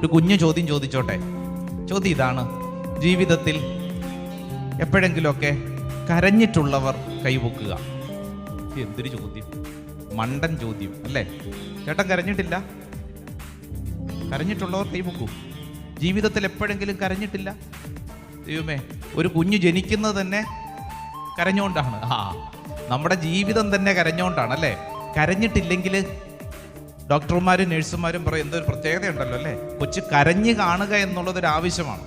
ഒരു കുഞ്ഞു ചോദ്യം ചോദിച്ചോട്ടെ. ചോദ്യം ഇതാണ്: ജീവിതത്തിൽ എപ്പോഴെങ്കിലുമൊക്കെ കരഞ്ഞിട്ടുള്ളവർ കൈപൊക്കുക. എന്തൊരു ചോദ്യം, മണ്ടൻ ചോദ്യം അല്ലേ? ചേട്ടൻ കരഞ്ഞിട്ടില്ല? കരഞ്ഞിട്ടുള്ളവർ കൈപൊക്കൂ. ജീവിതത്തിൽ എപ്പോഴെങ്കിലും കരഞ്ഞിട്ടില്ല? ദൈവമേ, ഒരു കുഞ്ഞ് ജനിക്കുന്നത് തന്നെ കരഞ്ഞുകൊണ്ടാണ്. നമ്മുടെ ജീവിതം തന്നെ കരഞ്ഞുകൊണ്ടാണ് അല്ലേ? കരഞ്ഞിട്ടില്ലെങ്കിൽ ഡോക്ടർമാരും നഴ്സുമാരും പറയും എന്തൊരു പ്രത്യേകതയുണ്ടല്ലോ അല്ലേ, കൊച്ചു കരഞ്ഞു കാണുക എന്നുള്ളതൊരു ആവശ്യമാണ്.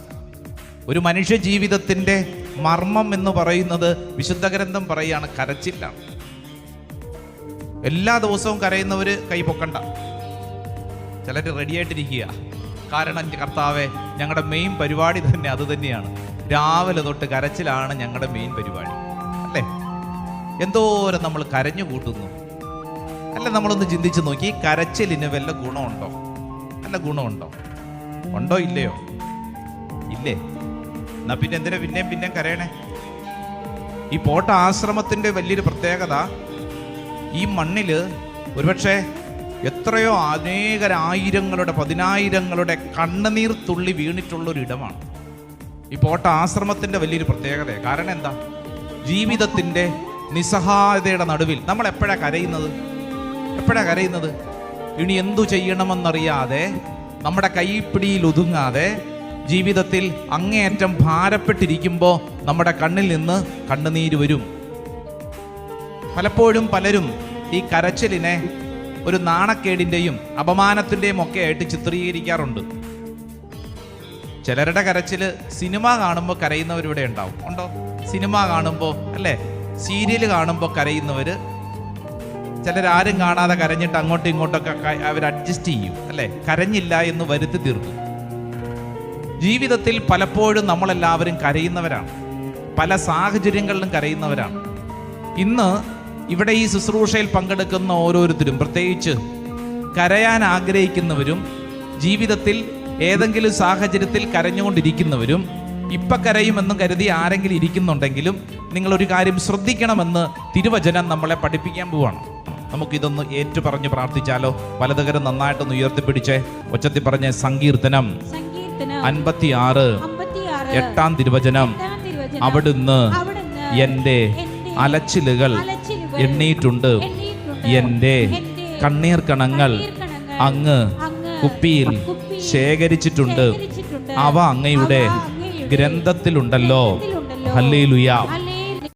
ഒരു മനുഷ്യ ജീവിതത്തിൻ്റെ മർമ്മം എന്ന് പറയുന്നത് വിശുദ്ധ ഗ്രന്ഥം പറയുകയാണ് കരച്ചിലാണ്. എല്ലാ ദിവസവും കരയുന്നവർ കൈ പൊക്കണ്ട. ചിലർ റെഡിയായിട്ടിരിക്കുക. കാരണം കർത്താവെ, ഞങ്ങളുടെ മെയിൻ പരിപാടി തന്നെ അത് തന്നെയാണ്. രാവിലെ തൊട്ട് കരച്ചിലാണ് ഞങ്ങളുടെ മെയിൻ പരിപാടി അല്ലേ? എന്തോരം നമ്മൾ കരഞ്ഞു കൂട്ടുന്നു അല്ല? നമ്മളൊന്ന് ചിന്തിച്ച് നോക്കി, കരച്ചിലിന് വല്ല ഗുണമുണ്ടോ? നല്ല ഗുണമുണ്ടോ? ഉണ്ടോ ഇല്ലയോ? ഇല്ലേ? എന്നാ പിന്നെ എന്തിനാ പിന്നെയും കരയണേ? ഈ പോട്ട ആശ്രമത്തിൻ്റെ വലിയൊരു പ്രത്യേകത, ഈ മണ്ണിൽ ഒരുപക്ഷെ എത്രയോ അനേകരായിരങ്ങളുടെ പതിനായിരങ്ങളുടെ കണ്ണുനീർ തുള്ളി വീണിട്ടുള്ളൊരു ഇടമാണ് ഈ പോട്ട ആശ്രമത്തിൻ്റെ വലിയൊരു പ്രത്യേകത. കാരണം എന്താ? ജീവിതത്തിൻ്റെ നിസ്സഹായതയുടെ നടുവിൽ നമ്മൾ എപ്പോഴാണ് കരയുന്നത്? ഇനി എന്തു ചെയ്യണമെന്നറിയാതെ, നമ്മുടെ കൈപ്പിടിയിൽ ഒതുങ്ങാതെ, ജീവിതത്തിൽ അങ്ങേയറ്റം ഭാരപ്പെട്ടിരിക്കുമ്പോൾ നമ്മുടെ കണ്ണിൽ നിന്ന് കണ്ണുനീര് വരും. പലപ്പോഴും പലരും ഈ കരച്ചിലിനെ ഒരു നാണക്കേടിൻ്റെയും അപമാനത്തിൻ്റെയും ഒക്കെ ആയിട്ട് ചിത്രീകരിക്കാറുണ്ട്. ചിലരുടെ കരച്ചിൽ സിനിമ കാണുമ്പോൾ കരയുന്നവരിവിടെ ഉണ്ടാവും. ഉണ്ടോ? സിനിമ കാണുമ്പോൾ അല്ലേ, സീരിയൽ കാണുമ്പോൾ കരയുന്നവർ, ചിലരാരും കാണാതെ കരഞ്ഞിട്ട് അങ്ങോട്ടും ഇങ്ങോട്ടൊക്കെ അവർ അഡ്ജസ്റ്റ് ചെയ്യും അല്ലേ, കരഞ്ഞില്ല എന്ന് വരുത്തി തീർക്കും. ജീവിതത്തിൽ പലപ്പോഴും നമ്മളെല്ലാവരും കരയുന്നവരാണ്, പല സാഹചര്യങ്ങളിലും കരയുന്നവരാണ്. ഇന്ന് ഇവിടെ ഈ ശുശ്രൂഷയിൽ പങ്കെടുക്കുന്ന ഓരോരുത്തരും, പ്രത്യേകിച്ച് കരയാൻ ആഗ്രഹിക്കുന്നവരും, ജീവിതത്തിൽ ഏതെങ്കിലും സാഹചര്യത്തിൽ കരഞ്ഞുകൊണ്ടിരിക്കുന്നവരും, ഇപ്പം കരയുമെന്നും കരുതി ആരെങ്കിലും ഇരിക്കുന്നുണ്ടെങ്കിലും നിങ്ങളൊരു കാര്യം ശ്രദ്ധിക്കണമെന്ന് തിരുവചനം നമ്മളെ പഠിപ്പിക്കാൻ പോവാണ്. നമുക്കിതൊന്ന് ഏറ്റുപറഞ്ഞ് പ്രാർത്ഥിച്ചാലോ? വലതുകരം നന്നായിട്ടൊന്ന് ഉയർത്തിപ്പിടിച്ചേ, ഒച്ചത്തിൽ പറഞ്ഞ സങ്കീർത്തനം 56 8 തിരുവചനം. അവിടുന്ന് എൻ്റെ അലച്ചിലുകൾ എണ്ണീട്ടുണ്ട്, എൻ്റെ കണ്ണീർ കണങ്ങൾ അങ്ങ് കുപ്പിയിൽ ശേഖരിച്ചിട്ടുണ്ട്, അവ അങ്ങയുടെ ഗ്രന്ഥത്തിലുണ്ടല്ലോ. ഹല്ലേലൂയ.